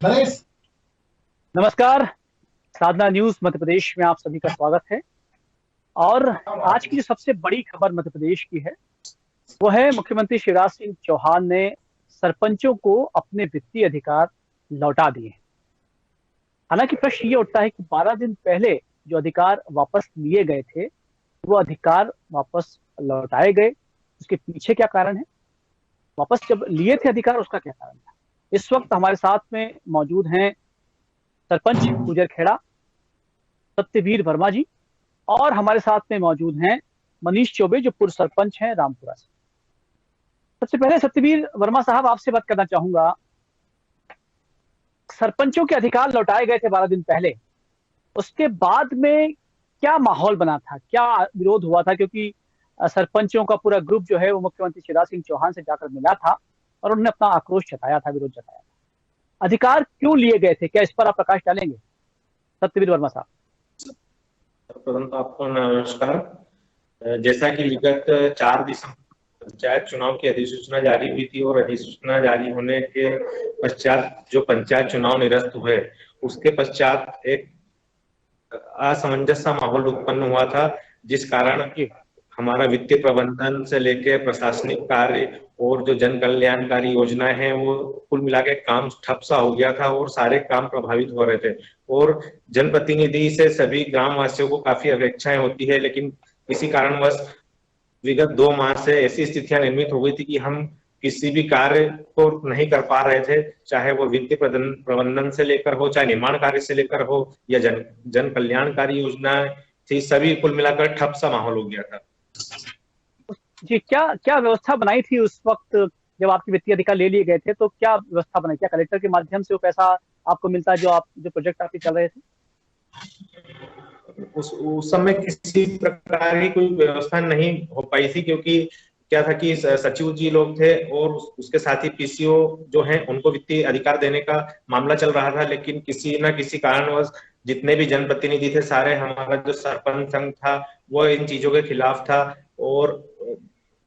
गणेश। नमस्कार। साधना न्यूज मध्य प्रदेश में आप सभी का स्वागत है। और आज की जो सबसे बड़ी खबर मध्य प्रदेश की है वो है मुख्यमंत्री शिवराज सिंह चौहान ने सरपंचों को अपने वित्तीय अधिकार लौटा दिए हैं। हालांकि प्रश्न ये उठता है कि 12 दिन पहले जो अधिकार वापस लिए गए थे वो अधिकार वापस लौटाए गए, उसके पीछे क्या कारण है? वापस जब लिए थे अधिकार उसका क्या कारण था? इस वक्त हमारे साथ में मौजूद हैं सरपंच गुजर खेड़ा सत्यवीर वर्मा जी, और हमारे साथ में मौजूद हैं मनीष चौबे जो पूर्व सरपंच हैं रामपुरा से। सबसे पहले सत्यवीर वर्मा साहब आपसे बात करना चाहूंगा। सरपंचों के अधिकार लौटाए गए थे 12 दिन पहले, उसके बाद में क्या माहौल बना था, क्या विरोध हुआ था? क्योंकि सरपंचों का पूरा ग्रुप जो है वो मुख्यमंत्री शिवराज सिंह चौहान से जाकर मिला था और उन्होंने अपना आक्रोश जताया था, विरोध जताया था। अधिकार क्यों लिए गए थे, क्या इस पर आप प्रकाश डालेंगे सत्यवीर वर्मा साहब? तुरंत आपको नमस्कार। जैसा कि विगत 4 दिसंबर पंचायत चुनाव की अधिसूचना जारी हुई थी और अधिसूचना जारी होने के पश्चात जो पंचायत चुनाव निरस्त हुए, उसके पश्चात एक असमंजस सा माहौल उत्पन्न हुआ था, जिस कारण जी हमारा वित्तीय प्रबंधन से लेके प्रशासनिक कार्य और जो जन कल्याणकारी योजनाएं हैं वो कुल मिला के काम ठप सा हो गया था और सारे काम प्रभावित हो रहे थे। और जनप्रतिनिधि से सभी ग्रामवासियों को काफी अपेक्षाएं होती है, लेकिन किसी कारणवश विगत 2 माह से ऐसी स्थितियां निर्मित हो गई थी कि हम किसी भी कार्य को नहीं कर पा रहे थे, चाहे वो वित्तीय प्रबंधन से लेकर हो, चाहे निर्माण कार्य से लेकर हो, या जन जन कल्याणकारी योजनाएं थी, सभी कुल मिलाकर ठप सा माहौल हो गया था। जी, क्या क्या व्यवस्था बनाई थी उस वक्त जब आपके वित्तीय अधिकार ले लिए गए थे? तो क्या व्यवस्था बनाई? क्या कलेक्टर के माध्यम से वो पैसा आपको मिलता है जो प्रोजेक्ट आपके चल रहे थे? उस समय किसी प्रकार की कोई व्यवस्था नहीं हो पाई थी, क्योंकि क्या था कि सचिव जी लोग थे और उसके साथ ही पीसीओ जो हैं उनको वित्तीय अधिकार देने का मामला चल रहा था, लेकिन किसी न किसी कारणवश जितने भी जनप्रतिनिधि थे सारे, हमारा जो सरपंच संघ था वो इन चीजों के खिलाफ था। और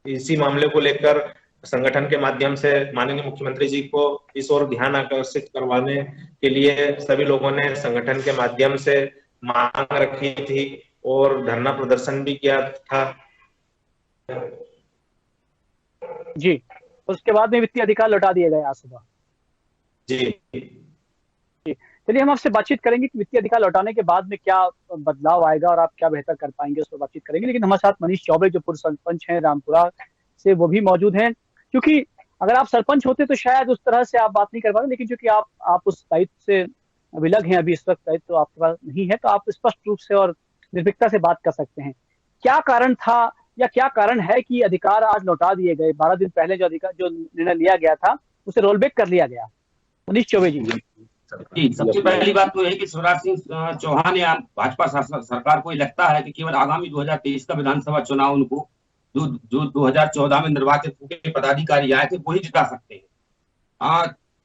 इसी मामले को लेकर संगठन के माध्यम से माननीय मुख्यमंत्री जी को इस ओर ध्यान आकर्षित करवाने के लिए सभी लोगों ने संगठन के माध्यम से मांग रखी थी और धरना प्रदर्शन भी किया था। जी, उसके बाद में वित्तीय अधिकार लौटा दिए गए आज सुबह। जी। जी, चलिए हम आपसे बातचीत करेंगे कि वित्तीय अधिकार लौटाने के बाद में क्या बदलाव आएगा और आप क्या बेहतर कर पाएंगे, उस पर बातचीत करेंगे। लेकिन हमारे साथ मनीष चौबे जो पूर्व सरपंच हैं रामपुरा से, वो भी मौजूद हैं। क्योंकि अगर आप सरपंच होते तो शायद उस तरह से आप बात नहीं कर पाते, लेकिन क्योंकि आप उस दायित्व से विलग हैं, अभी इस वक्त दायित्व तो आपके पास नहीं है, तो आप स्पष्ट रूप से और निर्भीकता से बात कर सकते हैं। क्या कारण था या क्या कारण है कि अधिकार आज लौटा दिए गए? 12 दिन पहले जो निर्णय लिया गया था उसे रोल बैक कर लिया गया। मनीष चौबे जी। जी, सबसे पहली बात तो है कि शिवराज सिंह चौहान या भाजपा सरकार को ये लगता है कि केवल आगामी 2023 का विधानसभा चुनाव उनको जो जो 2014 में निर्वाचित होकर पदाधिकारी आए थे वही जिता सकते हैं।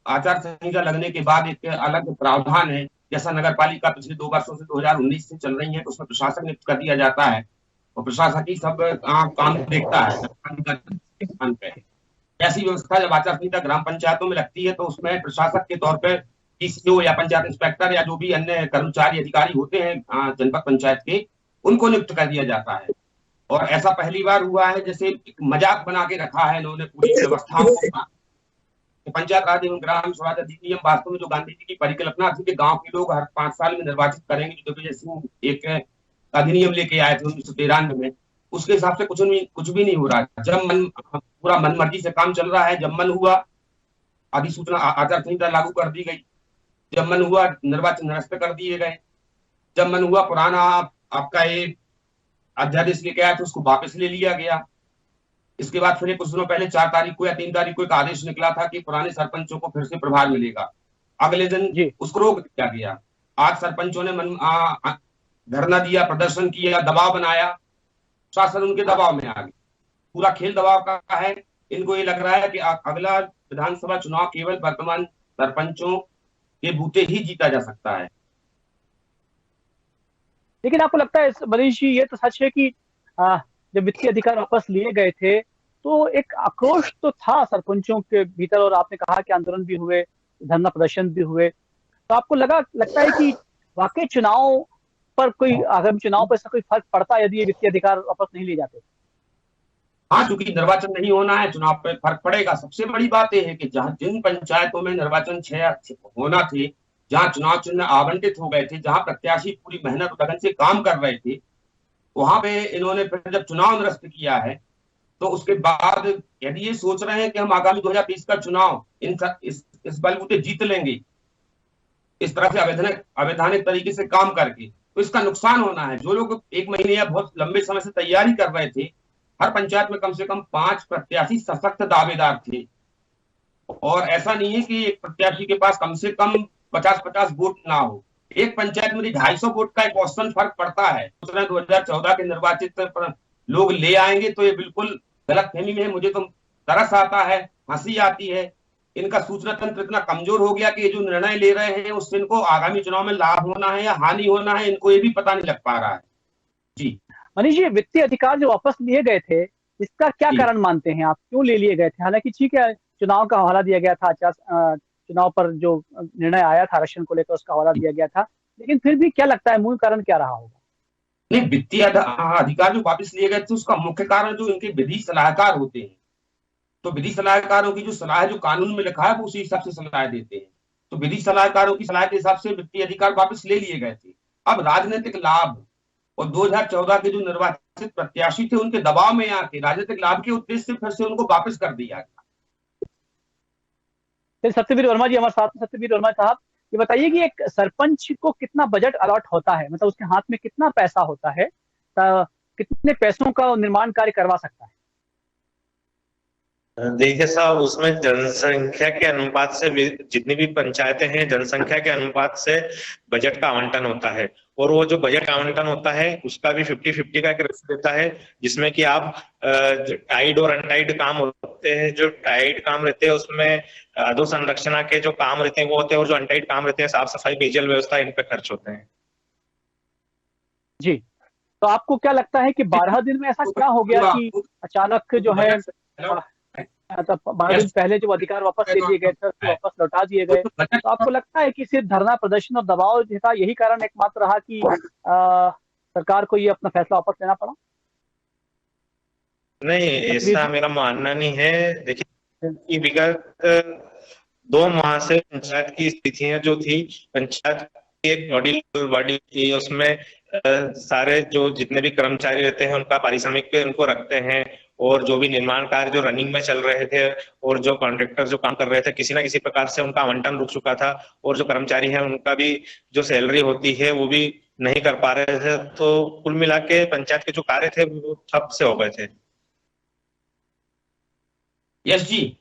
आचार संहिता लगने के बाद एक अलग प्रावधान है, जैसा नगर पालिका पिछले 2 वर्षों से 2019 से चल रही है, तो उसमें प्रशासक नियुक्त कर दिया जाता है और प्रशासक ही सब काम देखता है। ऐसी व्यवस्था जब आचार संहिता ग्राम पंचायतों में लगती है तो उसमें प्रशासक के तौर पर पीसीओ या पंचायत इंस्पेक्टर या जो भी अन्य कर्मचारी अधिकारी होते हैं जनपद पंचायत के, उनको नियुक्त कर दिया जाता है। और ऐसा पहली बार हुआ है, जैसे एक मजाक बना के रखा है इन्होंने पूरी व्यवस्थाओं को। पंचायत राज एवं ग्राम स्वराज अधिनियम वास्तव में जो गांधी जी की परिकल्पना थी कि गांव के लोग हर 5 साल में निर्वाचित करेंगे, जो दिग्विजय सिंह एक अधिनियम लेके आए थे 1993 में, उसके हिसाब से कुछ भी नहीं हो रहा है। जब पूरा मनमर्जी से काम चल रहा है। जब मन हुआ अधिसूचना आचार संहिता लागू कर दी गई, जब मन हुआ निर्वाचन निरस्त कर दिए गए, जब मन हुआ पुराना आपका एक अध्यादेश लेके आया तो उसको वापस ले लिया गया। इसके बाद फिर कुछ दिनों पहले 4 तारीख को या 3 तारीख को एक आदेश निकला था कि पुराने सरपंचों को फिर से प्रभार मिलेगा। अगले दिन उसको रोक दिया गया। आज सरपंचों ने धरना दिया, प्रदर्शन किया, दबाव बनाया, शासन उनके दबाव में आ गया। पूरा खेल दबाव का है। इनको ये लग रहा है कि अगला विधानसभा चुनाव केवल वर्तमान सरपंचों के बूते ही जीता जा सकता है। लेकिन आपको लगता है मनीष जी, ये तो सच है कि जब वित्तीय अधिकार वापस लिए गए थे तो एक आक्रोश तो था सरपंचों के भीतर, और आपने कहा कि आंदोलन भी हुए, धरना प्रदर्शन भी हुए। तो आपको लगता है कि वाकई चुनाव पर कोई आगामी चुनाव पर ऐसा कोई फर्क पड़ता है यदि ये वित्तीय अधिकार वापस नहीं लिए जाते? हाँ, चूंकि निर्वाचन नहीं होना है, चुनाव पे फर्क पड़ेगा। सबसे बड़ी बात यह है कि जहां जिन पंचायतों में निर्वाचन होना थे, जहां चुनाव चिन्ह आवंटित हो गए थे, जहां प्रत्याशी पूरी मेहनत लगन से काम कर रहे थे, वहां पे इन्होंने फिर जब चुनाव निरस्त किया है, तो उसके बाद यदि ये सोच रहे हैं कि हम आगामी 2023 का चुनाव इस बलबूते जीत लेंगे, इस तरह से अवैधानिक तरीके से काम करके, तो इसका नुकसान होना है। जो लोग 1 महीने या बहुत लंबे समय से तैयारी कर रहे थे, हर पंचायत में कम से कम 5 प्रत्याशी सशक्त दावेदार थे, और ऐसा नहीं है कि एक प्रत्याशी के पास कम से कम 50-50 वोट ना हो। एक पंचायत में 250 वोट का एक औसतन फर्क पड़ता है। 2014 के निर्वाचित लोग ले आएंगे तो ये बिल्कुल गलतफहमी में है। मुझे तो तरस आता है, हंसी आती है। इनका सूचना तंत्र इतना कमजोर हो गया कि ये जो निर्णय ले रहे हैं उससे इनको आगामी चुनाव में लाभ होना है या हानि होना है, इनको ये भी पता नहीं लग पा रहा है। जी मनीष जी, वित्तीय अधिकार जो वापस लिए गए थे, इसका क्या कारण मानते हैं आप? क्यों ले लिए गए थे? हालांकि ठीक है, चुनाव का हवाला दिया गया था, चुनाव पर जो निर्णय आया था आरक्षण को लेकर उसका हवाला दिया गया था, लेकिन फिर भी क्या लगता है मूल कारण क्या रहा होगा? नहीं, वित्तीय अधिकार जो वापस लिए गए थे उसका मुख्य कारण जो इनके विधि सलाहकार होते हैं, तो विधि सलाहकारों की जो सलाह है, जो कानून में लिखा है, वो उसी हिसाब से सलाह देते हैं। तो विधि सलाहकारों की सलाह के हिसाब से वित्तीय अधिकार वापस ले लिए गए थे। अब राजनीतिक लाभ और 2014 के जो निर्वाचित प्रत्याशी थे उनके दबाव में आके राजनीतिक लाभ के उद्देश्य से फिर से उनको वापस कर दिया गया। सत्यवीर वर्मा जी हमारे साथ। सत्यवीर वर्मा साहब, ये बताइए कि एक सरपंच को कितना बजट अलॉट होता है, मतलब उसके हाथ में कितना पैसा होता है, कितने पैसों का निर्माण कार्य करवा सकता है? देखिए साहब, उसमें जनसंख्या के अनुपात से जितनी भी पंचायतें हैं, जनसंख्या के अनुपात से बजट का आवंटन होता है, और वो जो बजट आवंटन होता है उसका भी 50-50 का एक रेशो देता है, जिसमें कि आप टाइड और अनटाइड काम होते हैं। जो टाइड काम रहते हैं उसमें अधोसंरचना के जो काम रहते हैं वो होते हैं, और जो अनटाइड काम रहते हैं साफ सफाई, पेयजल व्यवस्था, इन पे खर्च होते हैं। जी, तो आपको क्या लगता है कि 12 दिन में ऐसा क्या हो गया कि अचानक जो है, तो 12 दिन पहले जो अधिकार वापस ले लिए गए थे उसको वापस लौटा दिए गए, तो आपको लगता है कि सिर्फ धरना प्रदर्शन और दबाव था यही कारण एकमात्र रहा कि सरकार को ये अपना फैसला वापस लेना पड़ा? नहीं, ऐसा मेरा मानना नहीं है। देखिए, विगत 2 माह से पंचायत की स्थितियां जो थी, पंचायत की एक बॉडी थी, उसमें सारे जो जितने भी कर्मचारी रहते हैं उनका पारिश्रमिक पे उनको रखते हैं, और जो भी निर्माण कार्य जो रनिंग में चल रहे थे और जो कॉन्ट्रैक्टर जो काम कर रहे थे, किसी ना किसी प्रकार से उनका आवंटन रुक चुका था, और जो कर्मचारी है उनका भी जो सैलरी होती है वो भी नहीं कर पा रहे थे। तो कुल मिला के पंचायत के जो कार्य थे वो ठप से हो गए थे। यस जी।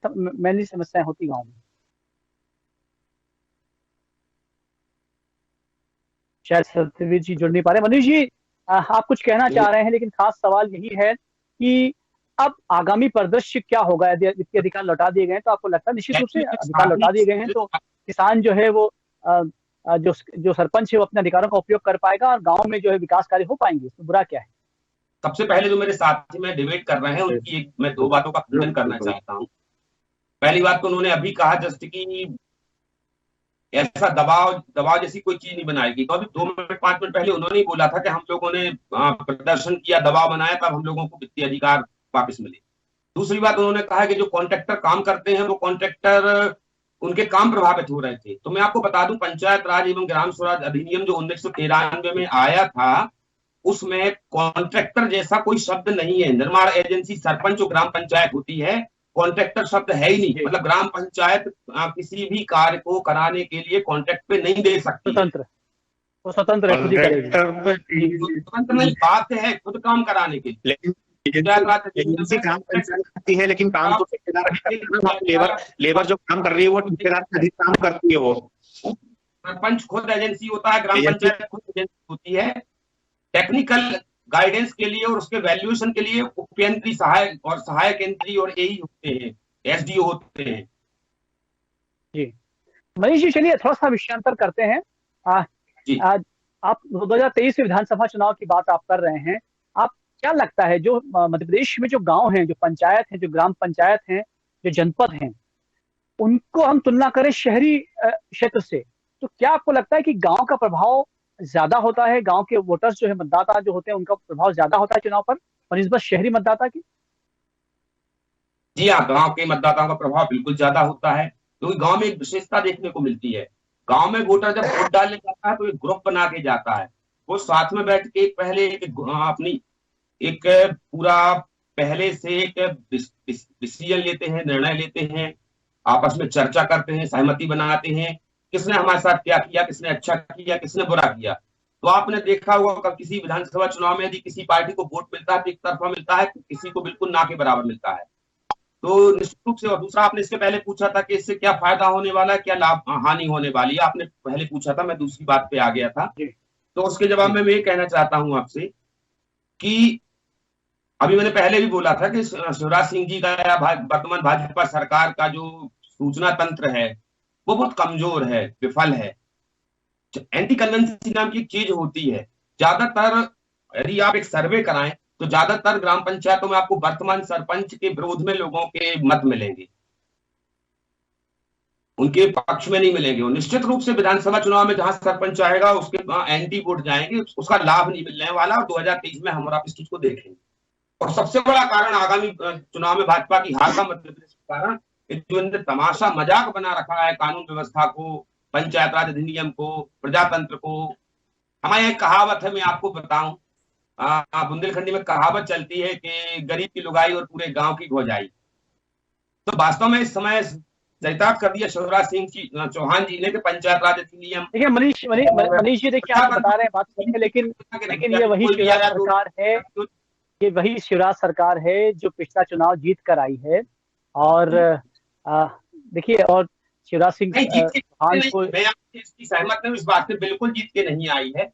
मैंने समस्याएं होती गांव में, शायद सत्यवीर जी जुड़ नहीं पा रहे। मनीष जी, आप कुछ कहना चाह रहे हैं, लेकिन खास सवाल यही है कि अब आगामी परिदृश्य क्या होगा यदि वित्तीय अधिकार लौटा दिए गए हैं? तो आपको लगता है निश्चित रूप से अधिकार लौटा दिए गए हैं तो किसान जो है वो जो सरपंच है वो अपने अधिकारों का उपयोग कर पाएगा और गांव में जो है विकास कार्य हो पाएंगे, इसमें बुरा क्या है? सबसे पहले जो मेरे साथी में डिबेट कर रहे हैं उनकी मैं 2 बातों का खंडन करना चाहता हूँ। पहली बात तो उन्होंने अभी कहा जस्ट कि ऐसा दबाव जैसी कोई चीज नहीं बनाएगी, तो अभी 2 मिनट 5 मिनट पहले उन्होंने ही बोला था कि हम लोगों ने प्रदर्शन किया, दबाव बनाया, तब हम लोगों को वित्तीय अधिकार वापस मिले। दूसरी बात उन्होंने कहा कि जो कॉन्ट्रैक्टर काम करते हैं वो कॉन्ट्रैक्टर उनके काम प्रभावित हो रहे थे। तो मैं आपको बता दूं, पंचायत राज एवं ग्राम स्वराज अधिनियम जो 1993 में आया था उसमें कॉन्ट्रैक्टर जैसा कोई शब्द नहीं है। निर्माण एजेंसी सरपंच और ग्राम पंचायत होती है, कॉन्ट्रैक्टर शब्द है ही नहीं। मतलब ग्राम पंचायत किसी भी कार्य को कराने के लिए कॉन्ट्रैक्ट पे नहीं दे सकती, स्वतंत्र है, खुद ही करेगी। स्वतंत्र नहीं, बात है खुद काम कराने के लिए। एजेंसी काम करती है, लेकिन काम तो ठेकेदार, लेबर जो काम कर रही है वो ठेकेदार से अधिक काम करती है। वो सरपंच खुद एजेंसी होता है, ग्राम पंचायत खुद एजेंसी होती है। टेक्निकल गाइडेंस के लिए और उसके वैल्यूएशन के लिए उपयंत्री सहायक और सहायक यंत्री और एई होते हैं, एसडीओ होते हैं। जी मनीष जी, चलिए थोड़ा सा विषयांतर करते हैं। आप 2023 विधानसभा चुनाव की बात आप कर रहे हैं, आप क्या लगता है जो मध्य प्रदेश में जो गांव हैं, जो पंचायत हैं, जो ग्राम पंचायत हैं, जो जनपद हैं, उनको हम तुलना करें शहरी क्षेत्र से, तो क्या आपको लगता है कि गांव का प्रभाव ज्यादा होता है, गांव के वोटर्स जो है, मतदाता जो होते हैं, उनका प्रभाव ज्यादा होता है चुनाव पर बनिस्बत शहरी मतदाता की? जी हाँ, गांव के मतदाताओं का प्रभाव बिल्कुल ज्यादा होता है, क्योंकि गांव में एक विशेषता देखने को मिलती है। गांव में वोटर जब वोट डालने जाता है तो एक ग्रुप बना के जाता है। वो साथ में बैठ के पहले अपनी एक पूरा पहले से एक डिसीजन लेते हैं, निर्णय लेते हैं, आपस में चर्चा करते हैं, सहमति बनाते हैं, किसने हमारे साथ क्या किया, किसने अच्छा किया, किसने बुरा किया। तो आपने देखा होगा किसी विधानसभा चुनाव में यदि किसी पार्टी को वोट मिलता है तो एक तरफा मिलता है, किसी को बिल्कुल ना के बराबर मिलता है। तो निश्चित रूप से। और दूसरा, आपने इसके पहले पूछा था कि इससे क्या फायदा होने वाला है, क्या लाभ हानि होने वाली है, आपने पहले पूछा था, मैं दूसरी बात पे आ गया था। तो उसके जवाब में मैं ये कहना चाहता हूं आपसे कि अभी मैंने पहले भी बोला था कि शिवराज सिंह जी का वर्तमान भाजपा सरकार का जो सूचना तंत्र है वो बहुत कमजोर है, विफल है। एंटी कन्वेंसी नाम की एक चीज होती है। ज्यादातर यदि आप एक सर्वे कराएं तो ज्यादातर ग्राम पंचायतों में आपको वर्तमान सरपंच के विरोध में लोगों के मत मिलेंगे, उनके पक्ष में नहीं मिलेंगे। और निश्चित रूप से विधानसभा चुनाव में जहां सरपंच आएगा उसके एंटी वोट जाएंगे, उसका लाभ नहीं मिलने वाला। और 2023 में हम आप इस चीज को देखेंगे। और सबसे बड़ा कारण आगामी चुनाव में भाजपा की हार का मध्य प्रदेश का कारण, जो इन्होंने तमाशा मजाक बना रखा है कानून व्यवस्था को, पंचायत राज अधिनियम को, प्रजातंत्र को। हमारी एक कहावत है, मैं आपको बताऊं, बुंदेलखंडी में कहावत चलती है कि गरीब की लुगाई और पूरे गांव की भौजाई। तो वास्तव में इस समय चरितार्थ कर दिया शिवराज सिंह चौहान जी ने कि पंचायत राज अधिनियम। देखिए मनीष जी, देखिए आप बता रहे हैं बात सही है, लेकिन ये वही शिवराज सरकार है, ये वही शिवराज सरकार है जो पिछला चुनाव जीत कर आई है। और देखिए, और शिवराज सिंह चौहान को मैं इसकी सहमत नहीं, इस बात से बिल्कुल जीत के नहीं आई है।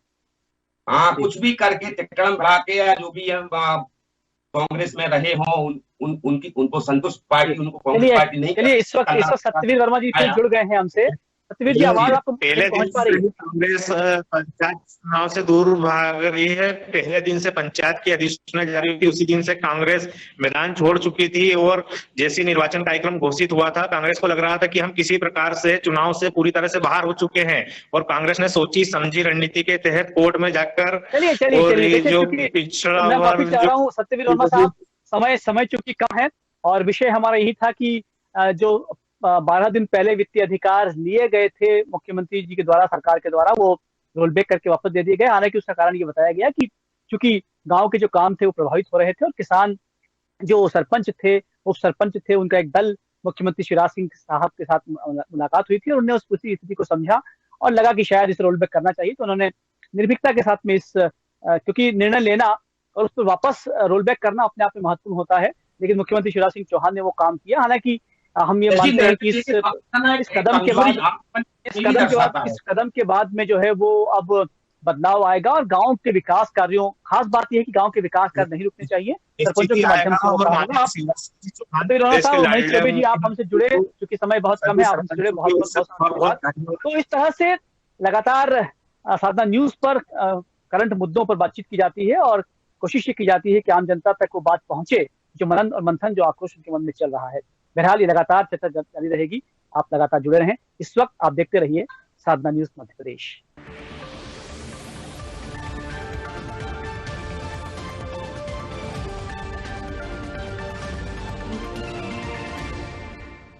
हाँ, कुछ भी करके टिकड़म भरा के या जो भी हम कांग्रेस में रहे हों, उनको संतुष्ट पार्टी, उनको कांग्रेस पार्टी नहीं। चलिए, इस वक्त सत्यवीर वर्मा जी फिर जुड़ गए हैं हमसे। सत्यवीर जी, आवाज आपको पहले दिन से कांग्रेस पंचायत चुनाव से दूर भाग रही है। पहले दिन से पंचायत की अधिसूचना जारी हुई थी, उसी दिन से कांग्रेस मैदान छोड़ चुकी थी। और जैसे निर्वाचन कार्यक्रम घोषित हुआ था, कांग्रेस को लग रहा था कि हम किसी प्रकार से चुनाव से पूरी तरह से बाहर हो चुके हैं। और कांग्रेस ने सोची समझी रणनीति के तहत कोर्ट में जाकर जो पिछड़ा वर्ग, सत्यवीर वर्मा साहब, समय चूंकि कम है और विषय हमारा यही था कि जो 12 दिन पहले वित्तीय अधिकार लिए गए थे मुख्यमंत्री जी के द्वारा, सरकार के द्वारा, वो रोल बैक करके वापस दे दिए गए। हालांकि उसका कारण ये बताया गया कि चूंकि गांव के जो काम थे वो प्रभावित हो रहे थे और किसान जो सरपंच थे, उप सरपंच थे, उनका एक दल मुख्यमंत्री शिवराज सिंह साहब के साथ मुलाकात हुई थी और उन्होंने उसी स्थिति को समझा और लगा कि शायद इसे रोल बैक करना चाहिए। तो उन्होंने निर्भीकता के साथ में इस क्योंकि निर्णय लेना और उस पर वापस रोल बैक करना अपने आप में महत्वपूर्ण होता है, लेकिन मुख्यमंत्री शिवराज सिंह चौहान ने वो काम किया। हालांकि हम ये मानते हैं कि इस कदम के बाद में जो है वो अब बदलाव आएगा और गांव के विकास कार्यों, खास बात यह है कि गांव के विकास कार्य नहीं रुकने चाहिए, सरपंचों के माध्यम से होगा। जी, आप हमसे जुड़े, क्योंकि समय बहुत कम है, आप हमसे जुड़े, बहुत बहुत। तो इस तरह से लगातार साधना न्यूज पर करंट मुद्दों पर बातचीत की जाती है और कोशिश ये की जाती है कि आम जनता तक वो बात पहुंचे, जो मनन और मंथन, जो आक्रोश उनके मन में चल रहा है। बहरहाल ये लगातार चर्चा जारी रहेगी, आप लगातार जुड़े रहें। इस वक्त आप देखते रहिए साधना न्यूज मध्य प्रदेश।